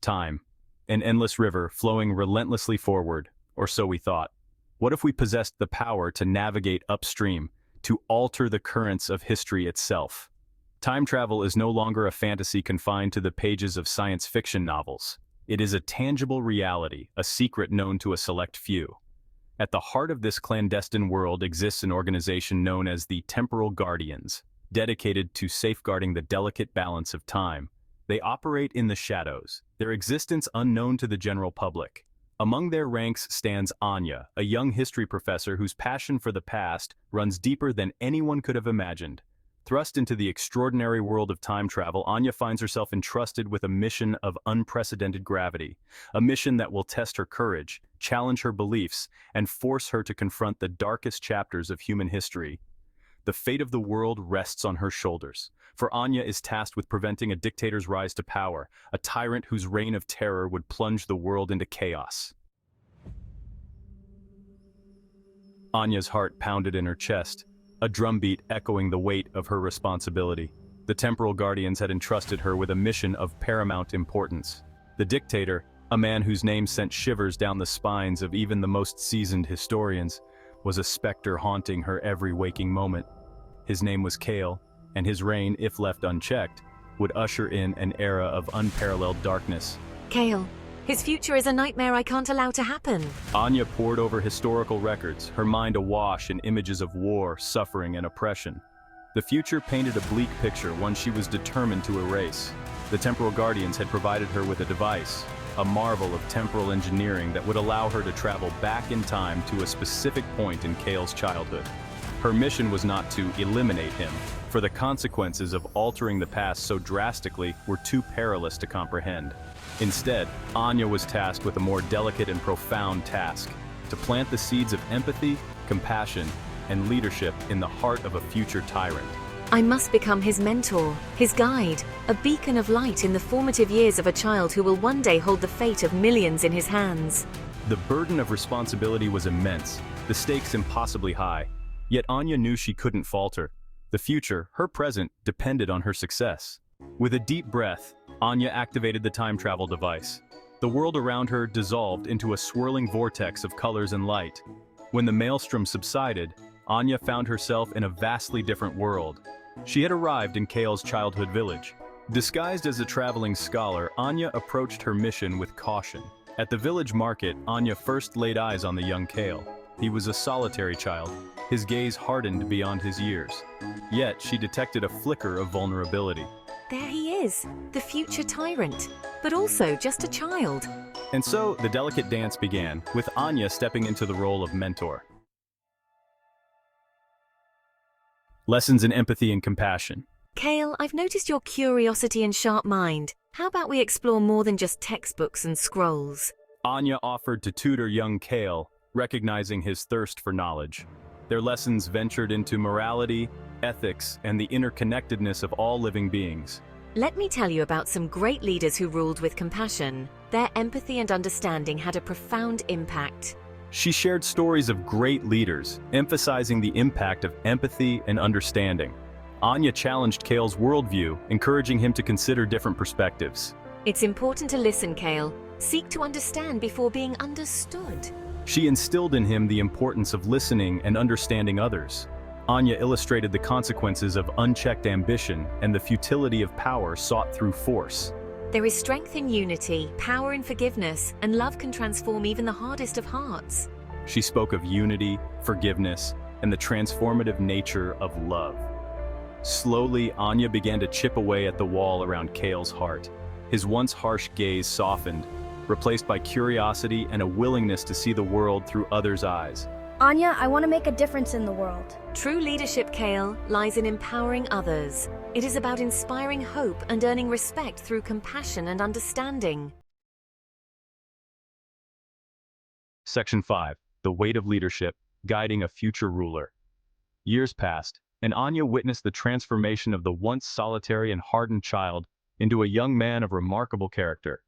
Time. An endless river flowing relentlessly forward, or so we thought. What if we possessed the power to navigate upstream, to alter the currents of history itself? Time travel is no longer a fantasy confined to the pages of science fiction novels. It is a tangible reality, a secret known to a select few. At the heart of this clandestine world exists an organization known as the Temporal Guardians, dedicated to safeguarding the delicate balance of time. They operate in the shadows, their existence unknown to the general public. Among their ranks stands Anya, a young history professor whose passion for the past runs deeper than anyone could have imagined. Thrust into the extraordinary world of time travel, Anya finds herself entrusted with a mission of unprecedented gravity, a mission that will test her courage, challenge her beliefs, and force her to confront the darkest chapters of human history. The fate of the world rests on her shoulders, for Anya is tasked with preventing a dictator's rise to power, a tyrant whose reign of terror would plunge the world into chaos. Anya's heart pounded in her chest, a drumbeat echoing the weight of her responsibility. The Temporal Guardians had entrusted her with a mission of paramount importance. The dictator, a man whose name sent shivers down the spines of even the most seasoned historians, was a specter haunting her every waking moment. His name was Kael, and his reign, if left unchecked, would usher in an era of unparalleled darkness. Kael, his future is a nightmare I can't allow to happen. Anya pored over historical records, her mind awash in images of war, suffering, and oppression. The future painted a bleak picture, one she was determined to erase. The Temporal Guardians had provided her with a device, a marvel of temporal engineering that would allow her to travel back in time to a specific point in Kael's childhood. Her mission was not to eliminate him, for the consequences of altering the past so drastically were too perilous to comprehend. Instead, Anya was tasked with a more delicate and profound task, to plant the seeds of empathy, compassion, and leadership in the heart of a future tyrant. I must become his mentor, his guide, a beacon of light in the formative years of a child who will one day hold the fate of millions in his hands. The burden of responsibility was immense, the stakes impossibly high. Yet Anya knew she couldn't falter. The future, her present, depended on her success. With a deep breath, Anya activated the time travel device. The world around her dissolved into a swirling vortex of colors and light. When the maelstrom subsided, Anya found herself in a vastly different world. She had arrived in Kael's childhood village. Disguised as a traveling scholar, Anya approached her mission with caution. At the village market, Anya first laid eyes on the young Kael. He was a solitary child, his gaze hardened beyond his years. Yet she detected a flicker of vulnerability. There he is, the future tyrant, but also just a child. And so the delicate dance began, with Anya stepping into the role of mentor. Lessons in empathy and compassion. Kael, I've noticed your curiosity and sharp mind. How about we explore more than just textbooks and scrolls? Anya offered to tutor young Kael, recognizing his thirst for knowledge. Their lessons ventured into morality, ethics, and the interconnectedness of all living beings. Let me tell you about some great leaders who ruled with compassion. Their empathy and understanding had a profound impact. She shared stories of great leaders, emphasizing the impact of empathy and understanding. Anya challenged Kael's worldview, encouraging him to consider different perspectives. It's important to listen, Kael. Seek to understand before being understood. She instilled in him the importance of listening and understanding others. Anya illustrated the consequences of unchecked ambition and the futility of power sought through force. There is strength in unity, power in forgiveness, and love can transform even the hardest of hearts. She spoke of unity, forgiveness, and the transformative nature of love. Slowly, Anya began to chip away at the wall around Kael's heart. His once harsh gaze softened, replaced by curiosity and a willingness to see the world through others' eyes. Anya, I want to make a difference in the world. True leadership, Kael, lies in empowering others. It is about inspiring hope and earning respect through compassion and understanding. Section 5. The Weight of Leadership, Guiding a Future Ruler. Years passed, and Anya witnessed the transformation of the once solitary and hardened child into a young man of remarkable character.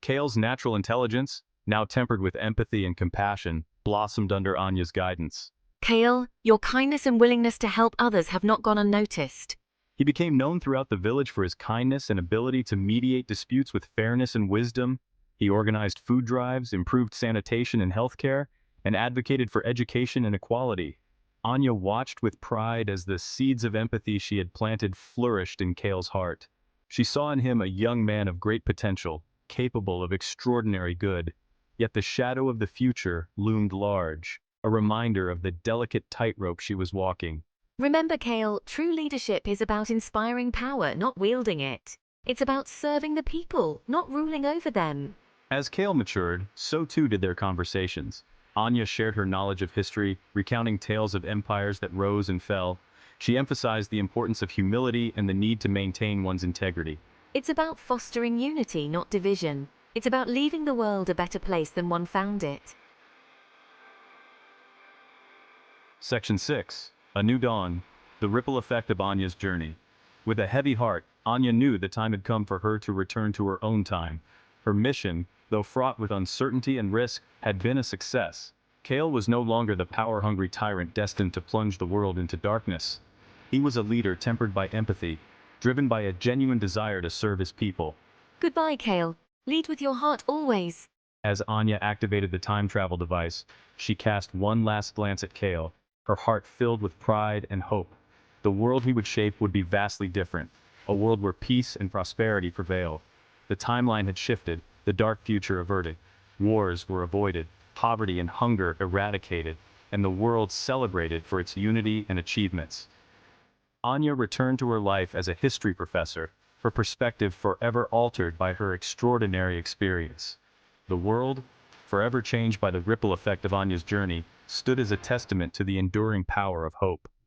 Kael's natural intelligence, now tempered with empathy and compassion, blossomed under Anya's guidance. Kael, your kindness and willingness to help others have not gone unnoticed. He became known throughout the village for his kindness and ability to mediate disputes with fairness and wisdom. He organized food drives, improved sanitation and healthcare, and advocated for education and equality. Anya watched with pride as the seeds of empathy she had planted flourished in Kael's heart. She saw in him a young man of great potential, capable of extraordinary good. Yet the shadow of the future loomed large, a reminder of the delicate tightrope she was walking. Remember, Kael, true leadership is about inspiring power, not wielding it. It's about serving the people, not ruling over them. As Kael matured, so too did their conversations. Anya shared her knowledge of history, recounting tales of empires that rose and fell. She emphasized the importance of humility and the need to maintain one's integrity. It's about fostering unity, not division. It's about leaving the world a better place than one found it. Section 6. A New Dawn. The Ripple Effect of Anya's Journey. With a heavy heart, Anya knew the time had come for her to return to her own time. Her mission, though fraught with uncertainty and risk, had been a success. Kael was no longer the power-hungry tyrant destined to plunge the world into darkness. He was a leader tempered by empathy, driven by a genuine desire to serve his people. Goodbye, Kael. Lead with your heart always. As Anya activated the time travel device, she cast one last glance at Kael, her heart filled with pride and hope. The world he would shape would be vastly different, a world where peace and prosperity prevail. The timeline had shifted, the dark future averted. Wars were avoided, poverty and hunger eradicated, and the world celebrated for its unity and achievements. Anya returned to her life as a history professor, her perspective forever altered by her extraordinary experience. The world, forever changed by the ripple effect of Anya's journey, stood as a testament to the enduring power of hope.